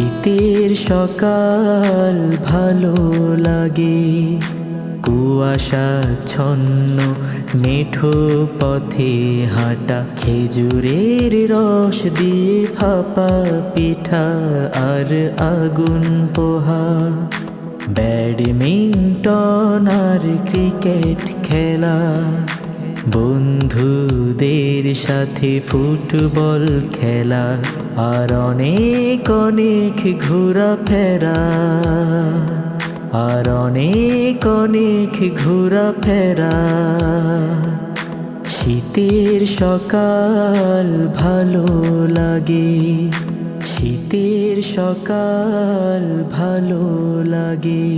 শীতের সকাল ভালো লাগে, কুয়াশাচ্ছন্ন মেঠো পথে হাঁটা, খেজুরের রস দিয়ে ভাপা পিঠা আর আগুন পোহা, ব্যাডমিন্টন আর ক্রিকেট খেলা, বন্ধুদের সাথে ফুটবল খেলা, আর অনেক অনেক ঘোরাফেরা, আর অনেক অনেক ঘোরাফেরা। শীতের সকাল ভালো লাগে, শীতের সকাল ভালো লাগে।